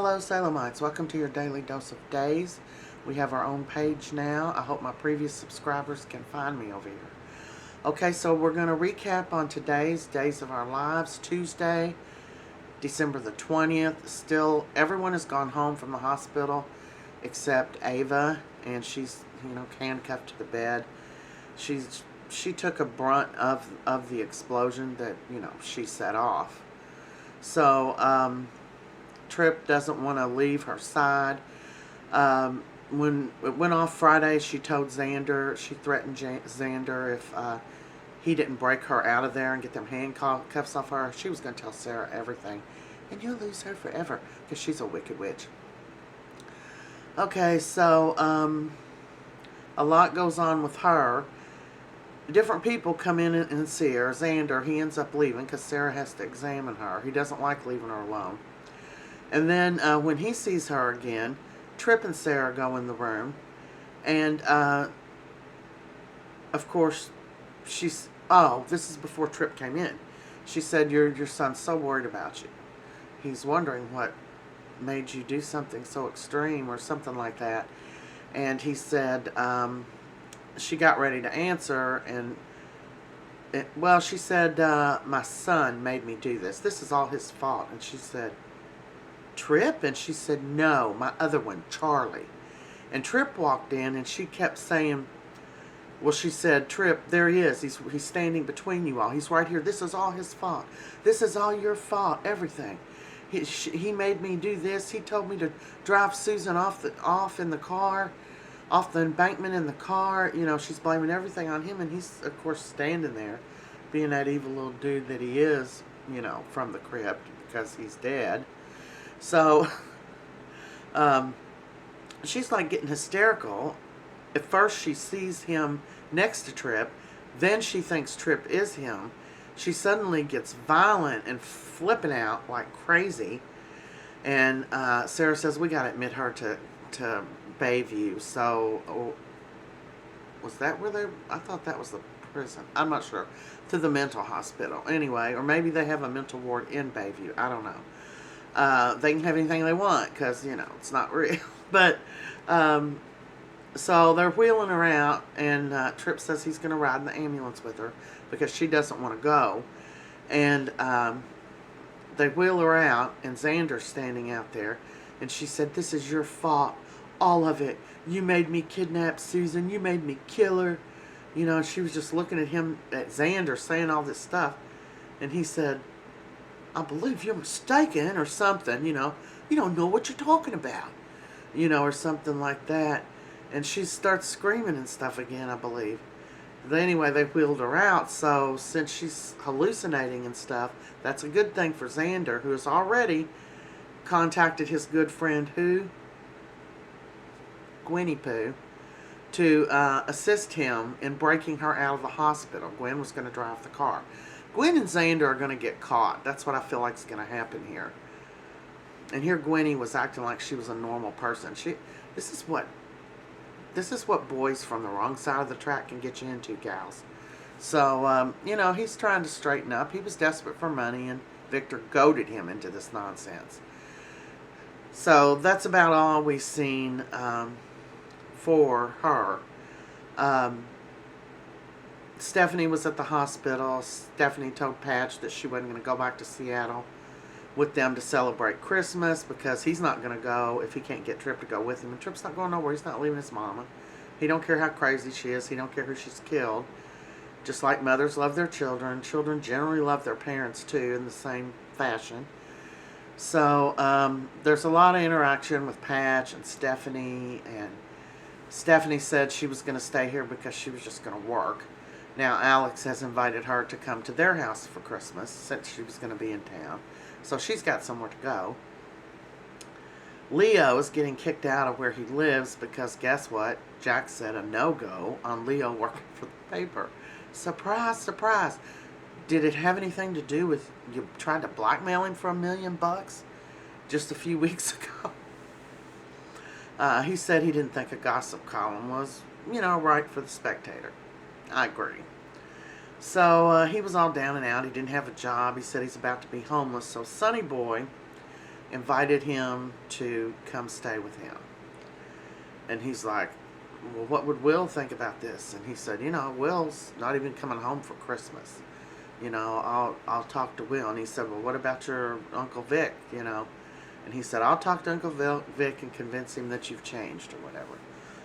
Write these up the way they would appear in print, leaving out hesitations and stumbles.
Hello Salomites, welcome to your daily dose of days. We have our own page now. I hope my previous subscribers can find me over here. Okay, so we're going to recap on today's Days of Our Lives, Tuesday, December the 20th. Still, everyone has gone home from the hospital except Ava, and she's, handcuffed to the bed. She took a brunt of the explosion that, she set off. So, Trip doesn't want to leave her side. When it went off Friday, she told Xander, she threatened Xander if he didn't break her out of there and get them handcuffs off her, she was going to tell Sarah everything. And you'll lose her forever, because she's a wicked witch. Okay, so a lot goes on with her. Different people come in and see her. Xander, he ends up leaving because Sarah has to examine her. He doesn't like leaving her alone. And then when he sees her again, Trip and Sarah go in the room. And, of course, this is before Trip came in. She said, your son's so worried about you. He's wondering what made you do something so extreme or something like that. And he said, she got ready to answer, and she said, my son made me do this. This is all his fault. And she said, Trip? And she said, no, my other one, Charlie. And Trip walked in, and she kept saying, well, she said, Trip, there he is. He's standing between you all. He's right here. This is all his fault. This is all your fault, everything. He made me do this. He told me to drive Susan off in the car, off the embankment in the car. She's blaming everything on him, and he's, of course, standing there, being that evil little dude that he is, from the crypt, because he's dead. So, she's like getting hysterical. At first, she sees him next to Trip. Then she thinks Trip is him. She suddenly gets violent and flipping out like crazy. And Sarah says, we got to admit her to Bayview. So, was that where I thought that was the prison. I'm not sure. To the mental hospital. Anyway, or maybe they have a mental ward in Bayview. I don't know. They can have anything they want because, it's not real. But, so they're wheeling her out, and Trip says he's going to ride in the ambulance with her because she doesn't want to go. And they wheel her out, and Xander's standing out there, and she said, this is your fault, all of it. You made me kidnap Susan. You made me kill her. And she was just looking at him, at Xander, saying all this stuff. And he said, I believe you're mistaken, or something, you don't know what you're talking about, or something like that. And she starts screaming and stuff again, I believe. But anyway, they wheeled her out, so since she's hallucinating and stuff, that's a good thing for Xander, who has already contacted his good friend, Gwenny Pooh, to assist him in breaking her out of the hospital. Gwen was going to drive the car. Gwen and Xander are going to get caught. That's what I feel like is going to happen here. And here Gwenny was acting like she was a normal person. This is what boys from the wrong side of the track can get you into, gals. So, he's trying to straighten up. He was desperate for money, and Victor goaded him into this nonsense. So, that's about all we've seen for her. Stephanie was at the hospital. Stephanie told Patch that she wasn't going to go back to Seattle with them to celebrate Christmas because he's not going to go if he can't get Trip to go with him. And Trip's not going nowhere. He's not leaving his mama. He don't care how crazy she is. He don't care who she's killed. Just like mothers love their children. Children generally love their parents too in the same fashion. So there's a lot of interaction with Patch and Stephanie. And Stephanie said she was going to stay here because she was just going to work. Now Alex has invited her to come to their house for Christmas since she was going to be in town. So she's got somewhere to go. Leo is getting kicked out of where he lives because guess what? Jack said a no-go on Leo working for the paper. Surprise, surprise. Did it have anything to do with you trying to blackmail him for $1 million just a few weeks ago? He said he didn't think a gossip column was, right for the Spectator. I agree. So he was all down and out. He didn't have a job. He said he's about to be homeless. So Sonny Boy invited him to come stay with him. And he's like, well, what would Will think about this? And he said, you know, Will's not even coming home for Christmas. You know, I'll talk to Will. And he said, well, what about your Uncle Vic, you know? And he said, I'll talk to Uncle Vic and convince him that you've changed or whatever.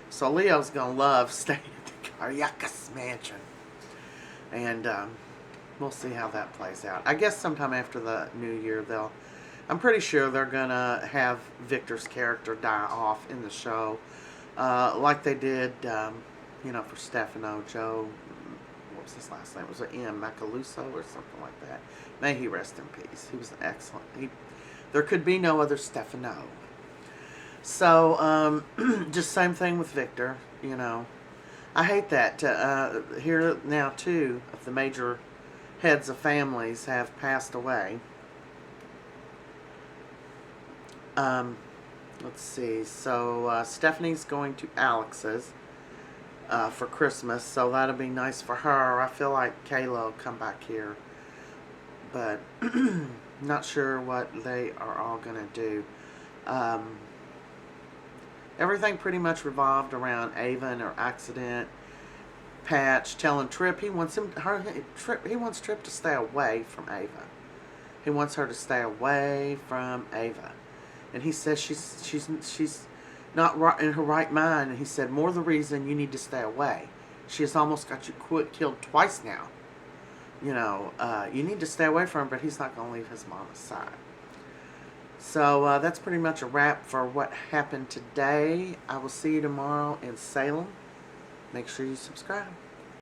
So Leo's going to love staying at the Kariakas mansion. And we'll see how that plays out. I guess sometime after the new year, I'm pretty sure they're going to have Victor's character die off in the show. Like they did, you know, for Stefano, Joe, what was his last name? Was it M. Macaluso or something like that? May he rest in peace. He was excellent. There could be no other Stefano. So, just same thing with Victor, you know. I hate that. Here now, two of the major heads of families have passed away. Let's see. So, Stephanie's going to Alex's for Christmas, so that'll be nice for her. I feel like Kayla will come back here, but not sure what they are all going to do. Everything pretty much revolved around Ava and her accident. Patch telling Trip he wants Trip to stay away from Ava. He wants her to stay away from Ava. And he says she's not right in her right mind. And he said, more the reason you need to stay away. She has almost got you killed twice now. You know, you need to stay away from her, but he's not going to leave his mama's side. So that's pretty much a wrap for what happened today. I will see you tomorrow in Salem. Make sure you subscribe.